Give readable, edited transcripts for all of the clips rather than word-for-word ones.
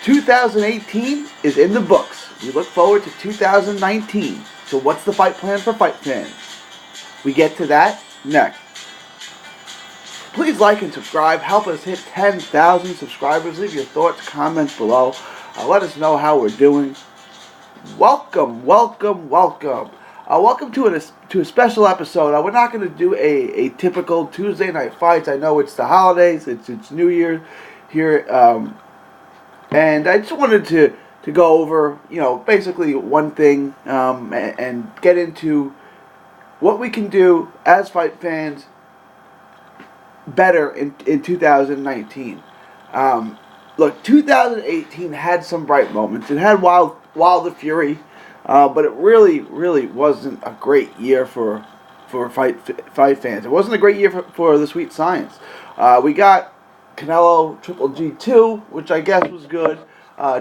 2018 is in the books. We look forward to 2019. So what's the fight plan for fight fans? We get to that next. Please like and subscribe. Help us hit 10,000 subscribers. Leave your thoughts, comments below. Let us know how we're doing. Welcome. Welcome to a special episode. We're not going to do a typical Tuesday night fights. I know it's the holidays. It's New Year here, and I just wanted to go over basically one thing and get into what we can do as fight fans better in 2019. Look, 2018 had some bright moments. It had Wild the Fury, but it really wasn't a great year for fight fans. It wasn't a great year for the Sweet Science. We got Canelo Triple G 2, which I guess was good.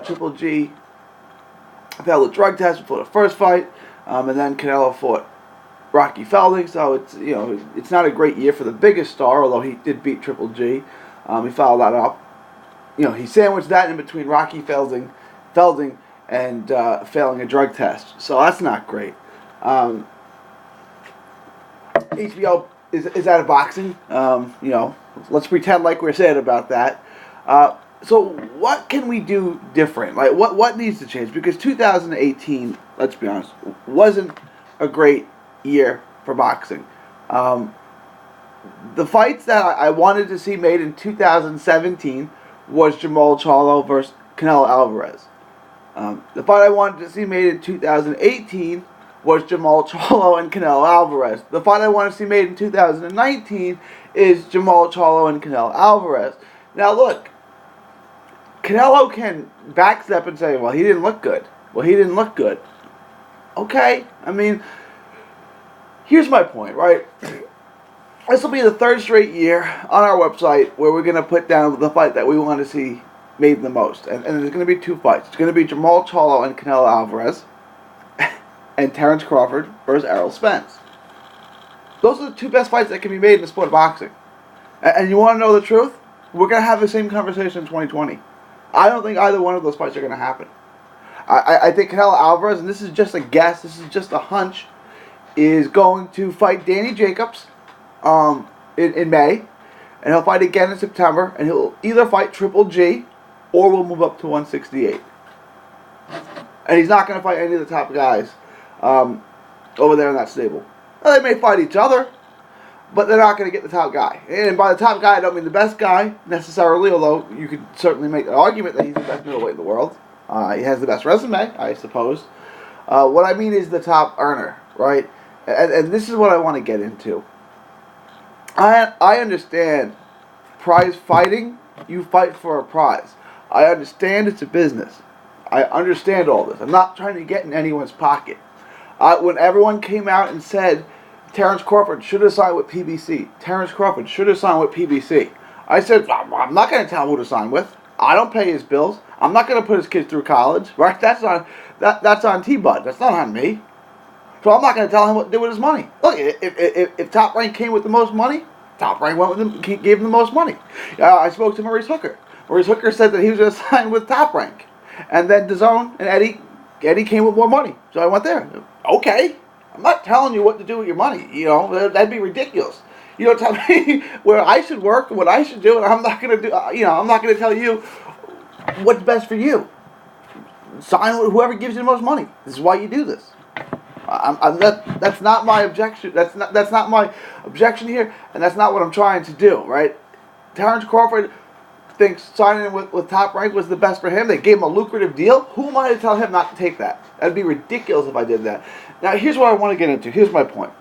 Triple G failed a drug test before the first fight, and then Canelo fought Rocky Felding, so it's not a great year for the biggest star, although he did beat Triple G. He followed that up. He sandwiched that in between Rocky Felding and failing a drug test, so that's not great. HBO is out of boxing. Let's pretend like we're sad about that. So what can we do different? Like what needs to change? Because 2018, let's be honest, wasn't a great year for boxing. The fights that I wanted to see made in 2017 was Jamal Charlo versus Canelo Alvarez. The fight I wanted to see made in 2018 was Jamal Charlo and Canelo Alvarez. The fight I want to see made in 2019 is Jamal Charlo and Canelo Alvarez. Now look, Canelo can backstep and say, well, he didn't look good. Okay, I mean, here's my point, right? This will be the third straight year on our website where we're going to put down the fight that we want to see made the most. And there's going to be two fights. It's going to be Jamal Charlo and Canelo Alvarez and Terrence Crawford versus Errol Spence. Those are the two best fights that can be made in the sport of boxing. And you want to know the truth? We're going to have the same conversation in 2020. I don't think either one of those fights are going to happen. I think Canelo Alvarez, and this is just a guess, this is just a hunch, is going to fight Danny Jacobs in May, and he'll fight again in September, and he'll either fight Triple G or we'll move up to 168. And he's not going to fight any of the top guys over there in that stable. Well, they may fight each other, but they're not going to get the top guy. And by the top guy, I don't mean the best guy necessarily, although you could certainly make an argument that he's the best middleweight in the world. He has the best resume, I suppose. What I mean is the top earner, right? And this is what I want to get into. I understand prize fighting. You fight for a prize. I understand it's a business. I understand all this. I'm not trying to get in anyone's pocket. When everyone came out and said Terrence Crawford should have signed with PBC, I said, I'm not going to tell him who to sign with. I don't pay his bills. I'm not going to put his kids through college. Right? That's on T-Bud. That's not on me. So I'm not going to tell him what to do with his money. Look, if Top Rank came with the most money, Top Rank went with him, gave him the most money. I spoke to Maurice Hooker. Maurice Hooker said that he was going to sign with Top Rank. And then DAZN and Eddie came with more money. So I went there. Okay. I'm not telling you what to do with your money. That'd be ridiculous. You don't tell me where I should work, what I should do, and I'm not going to do. I'm not going to tell you what's best for you. Sign with whoever gives you the most money. This is why you do this. That's not my objection. That's not my objection here, and that's not what I'm trying to do. Right? Terrence Crawford thinks signing with Top Rank was the best for him. They gave him a lucrative deal. Who am I to tell him not to take that? That'd be ridiculous if I did that. Now, here's what I want to get into. Here's my point.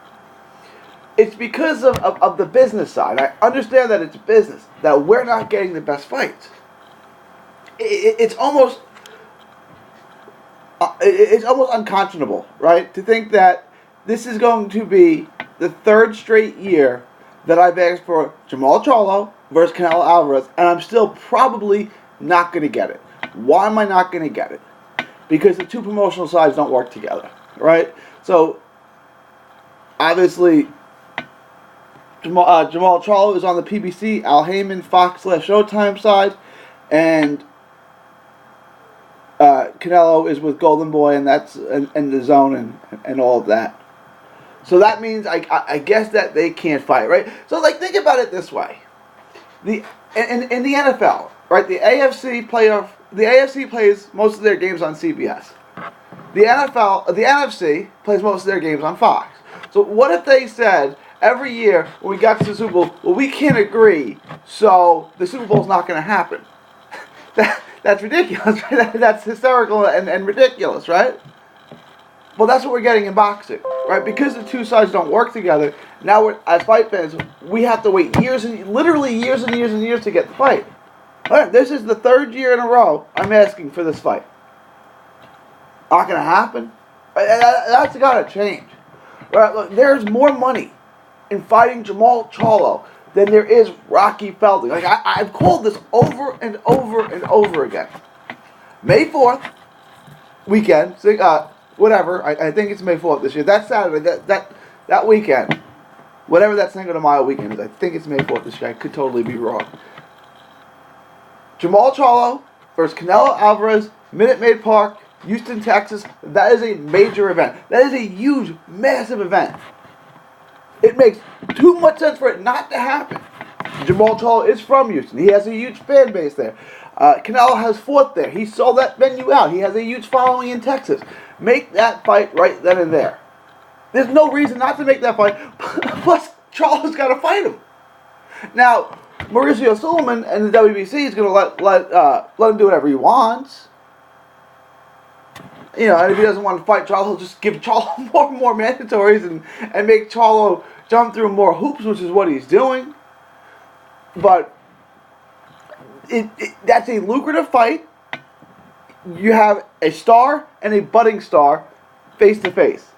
It's because of the business side. I understand that it's business, that we're not getting the best fights. It's almost unconscionable, right? To think that this is going to be the third straight year that I've asked for Jamal Charlo versus Canelo Alvarez, and I'm still probably not going to get it. Why am I not going to get it? Because the two promotional sides don't work together, right? So, obviously, Jamal Charlo is on the PBC, Al Heyman, Fox/Showtime side, and Canelo is with Golden Boy, and that's in the zone and all of that. So that means I guess that they can't fight, right? So like think about it this way: in the NFL, right? The AFC plays most of their games on CBS. The NFC plays most of their games on Fox. So what if they said every year when we got to the Super Bowl, well, we can't agree, so the Super Bowl's not going to happen? That's ridiculous, right? That's hysterical and ridiculous, right? Well, that's what we're getting in boxing, right? Because the two sides don't work together, now as fight fans, we have to wait literally years and years and years to get the fight. All right, this is the third year in a row I'm asking for this fight. Not going to happen. That's got to change. Right, look, there's more money in fighting Jamal Charlo than there is Rocky Felding. Like I've called this over and over and over again. May 4th weekend, whatever. I think it's May 4th this year. That Saturday, that weekend, whatever that Cinco de Mayo weekend is. I think it's May 4th this year. I could totally be wrong. Jamal Charlo versus Canelo Alvarez, Minute Maid Park, Houston, Texas. That is a major event. That is a huge, massive event. It makes too much sense for it not to happen. Jamal Charlo is from Houston. He has a huge fan base there. Canelo has fought there. He sold that venue out. He has a huge following in Texas. Make that fight right then and there. There's no reason not to make that fight. Plus, Charlo's got to fight him. Now, Mauricio Sullivan and the WBC is going to let him do whatever he wants. You know, and if he doesn't want to fight Charlo, he'll just give Charlo more and more mandatories and make Charlo jump through more hoops, which is what he's doing. But that's a lucrative fight. You have a star and a budding star face to face.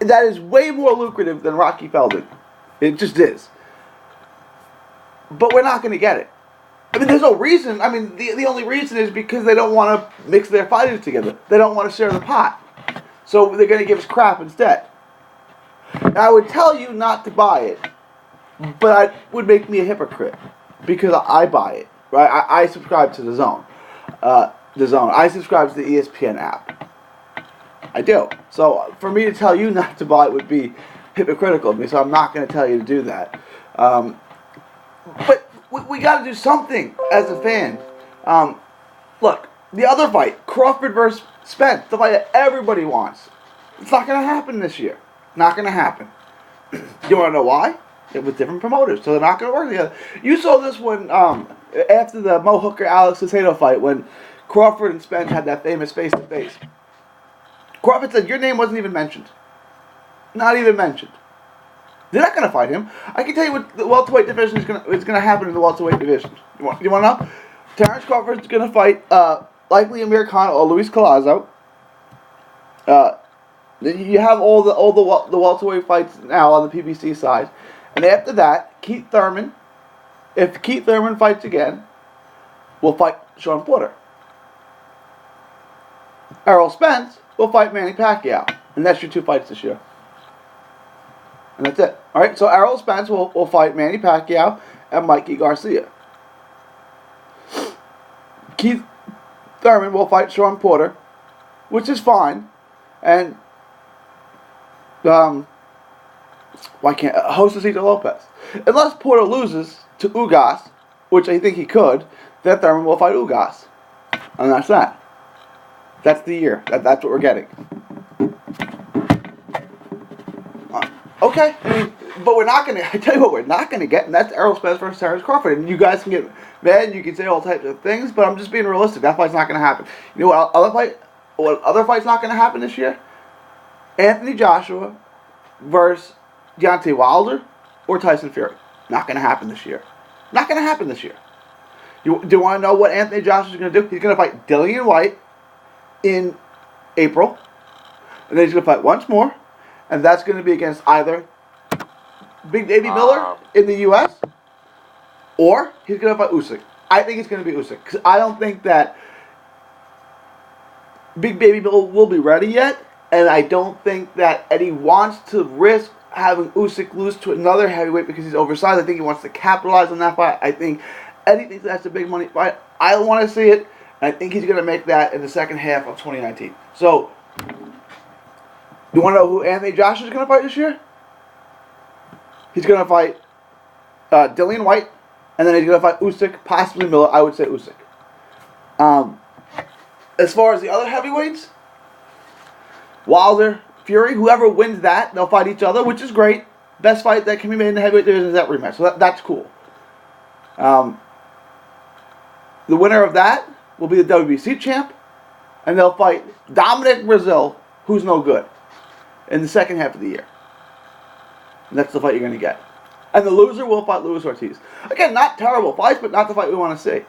That is way more lucrative than Rocky Felding. It just is. But we're not going to get it. I mean, there's no reason. I mean, the only reason is because they don't want to mix their fighters together. They don't want to share the pot. So they're going to give us crap instead. Now, I would tell you not to buy it, but it would make me a hypocrite because I buy it. Right? I subscribe to the Zone. I subscribe to the ESPN app. I do. So for me to tell you not to buy it would be hypocritical of me. So I'm not going to tell you to do that. But we got to do something as a fan. Look, the other fight, Crawford versus Spence, the fight that everybody wants. It's not going to happen this year. Not going to happen. You want to know why? It was different promoters, so they're not going to work together. You saw this one after the Mo Hooker Alex Cicero fight when Crawford and Spence had that famous face-to-face. Crawford said, your name wasn't even mentioned. Not even mentioned. They're not going to fight him. I can tell you what the welterweight division is going to happen in the welterweight division. You want to know? Terrence Crawford is going to fight likely Amir Khan or Luis Collazo. You have all the welterweight fights now on the PBC side, and after that, Keith Thurman. If Keith Thurman fights again, will fight Sean Porter. Errol Spence will fight Manny Pacquiao, and that's your two fights this year. And that's it. All right, so Errol Spence will fight Manny Pacquiao and Mikey Garcia. Keith Thurman will fight Sean Porter, which is fine. And why can't Josecito Lopez? Unless Porter loses to Ugas, which I think he could, then Thurman will fight Ugas. And that's that. That's the year. That's what we're getting. Okay, I mean, but we're not going to, I tell you what we're not going to get, and that's Errol Spence versus Terrence Crawford. And you guys can get mad, and you can say all types of things, but I'm just being realistic. That fight's not going to happen. You know what other fight's not going to happen this year? Anthony Joshua versus Deontay Wilder or Tyson Fury. Not going to happen this year. Not going to happen this year. Do you want to know what Anthony Joshua's going to do? He's going to fight Dillian White in April, and then he's going to fight once more. And that's going to be against either Big Baby Miller in the U.S. or he's going to fight Usyk. I think it's going to be Usyk because I don't think that Big Baby Miller will be ready yet, and I don't think that Eddie wants to risk having Usyk lose to another heavyweight because he's oversized. I think he wants to capitalize on that fight. I think Eddie thinks that's a big money fight. I don't want to see it, And I think he's going to make that in the second half of 2019. So, you want to know who Anthony Joshua is going to fight this year? He's going to fight Dillian White, and then he's going to fight Usyk, possibly Miller. I would say Usyk. As far as the other heavyweights, Wilder, Fury, whoever wins that, they'll fight each other, which is great. Best fight that can be made in the heavyweight division is that rematch. So that's cool. The winner of that will be the WBC champ, and they'll fight Dominic Brazil, who's no good, in the second half of the year. And that's the fight you're going to get. And the loser will fight Luis Ortiz. Again, not terrible fights, but not the fight we want to see.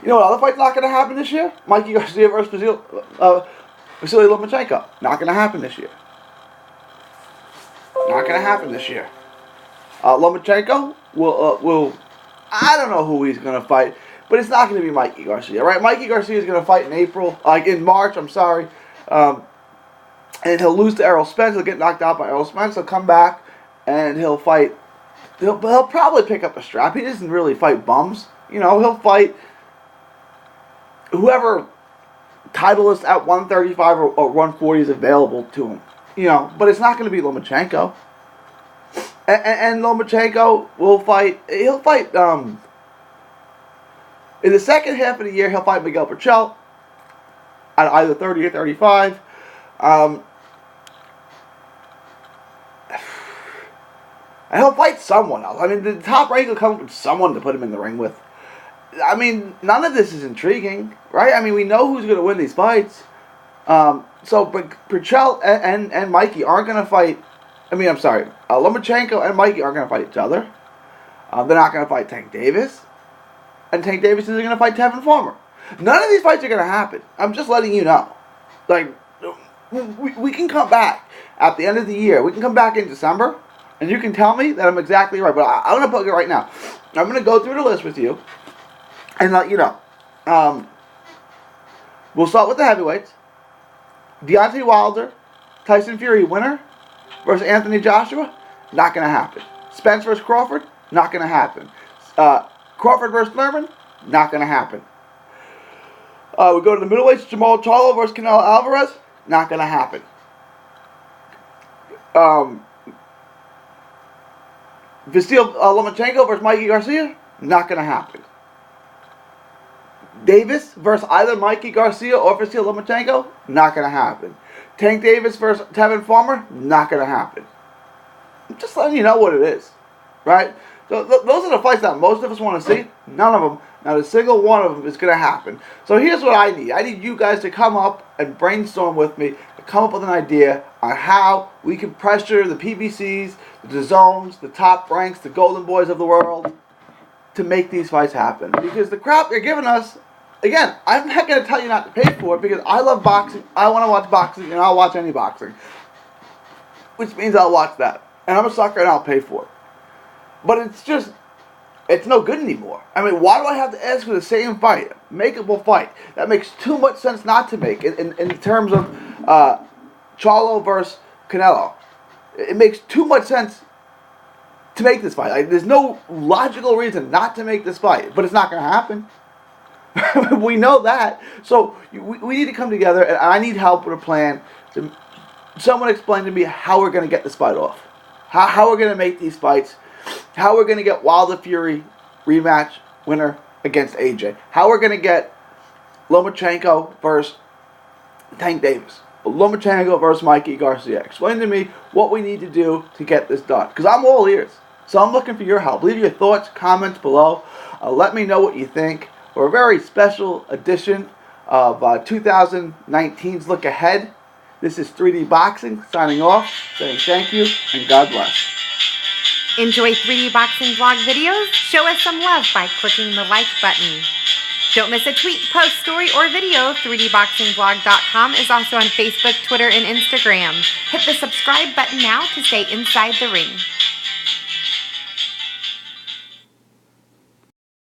You know what other fight's not going to happen this year? Mikey Garcia versus Vasily Lomachenko. Not going to happen this year. Not going to happen this year. Lomachenko will I don't know who he's going to fight, but it's not going to be Mikey Garcia, right? Mikey Garcia is going to fight in March, I'm sorry. And he'll lose to Errol Spence. He'll get knocked out by Errol Spence. He'll come back and he'll fight. He'll probably pick up a strap. He doesn't really fight bums. You know, he'll fight whoever titleist at 135 or 140 is available to him. You know, but it's not going to be Lomachenko. And Lomachenko will fight. He'll fight. In the second half of the year, he'll fight Miguel Berchelt at either 30 or 35. And he'll fight someone else. I mean, the top rank will come up with someone to put him in the ring with. I mean, none of this is intriguing, right? I mean, we know who's going to win these fights. So, but Berchelt and Mikey aren't going to fight. I mean, I'm sorry. Lomachenko and Mikey aren't going to fight each other. They're not going to fight Tank Davis. And Tank Davis isn't going to fight Tevin Farmer. None of these fights are going to happen. I'm just letting you know. Like, we can come back at the end of the year. We can come back in December, and you can tell me that I'm exactly right. But I'm going to plug it right now. I'm going to go through the list with you and let you know. We'll start with the heavyweights. Deontay Wilder, Tyson Fury winner versus Anthony Joshua, not going to happen. Spence versus Crawford, not going to happen. Crawford versus Thurman, not going to happen. We go to the middleweights, Jamal Charlo versus Canelo Alvarez, not going to happen. Vasily Lomachenko versus Mikey Garcia, not going to happen. Davis versus either Mikey Garcia or Vasily Lomachenko, not going to happen. Tank Davis versus Tevin Farmer, not going to happen. I'm just letting you know what it is, right? So those are the fights that most of us want to see. None of them, not a single one of them is going to happen. So here's what I need. I need you guys to come up and brainstorm with me, to come up with an idea on how we can pressure the PBCs, the DAZNs, the Top Ranks, the Golden Boys of the world to make these fights happen. Because the crap they're giving us, again, I'm not going to tell you not to pay for it because I love boxing. I want to watch boxing, and I'll watch any boxing. Which means I'll watch that. And I'm a sucker, and I'll pay for it. But it's no good anymore. I mean, why do I have to ask for the same fight? Makeable fight. That makes too much sense not to make it in terms of Charlo versus Canelo. It makes too much sense to make this fight. Like, there's no logical reason not to make this fight. But it's not going to happen. We know that. So we need to come together, and I need help with a plan. Someone explain to me how we're going to get this fight off. How we're going to make these fights. How we're going to get Wilder Fury rematch winner against AJ. How we're going to get Lomachenko versus Tank Davis. Lomachenko versus Mikey Garcia. Explain to me what we need to do to get this done. Because I'm all ears. So I'm looking for your help. Leave your thoughts, comments below. Let me know what you think. For a very special edition of 2019's Look Ahead. This is 3D Boxing signing off, saying thank you and God bless. Enjoy 3D Boxing vlog videos? Show us some love by clicking the like button. Don't miss a tweet, post, story, or video. 3dboxingvlog.com is also on Facebook, Twitter, and Instagram. Hit the subscribe button now to stay inside the ring.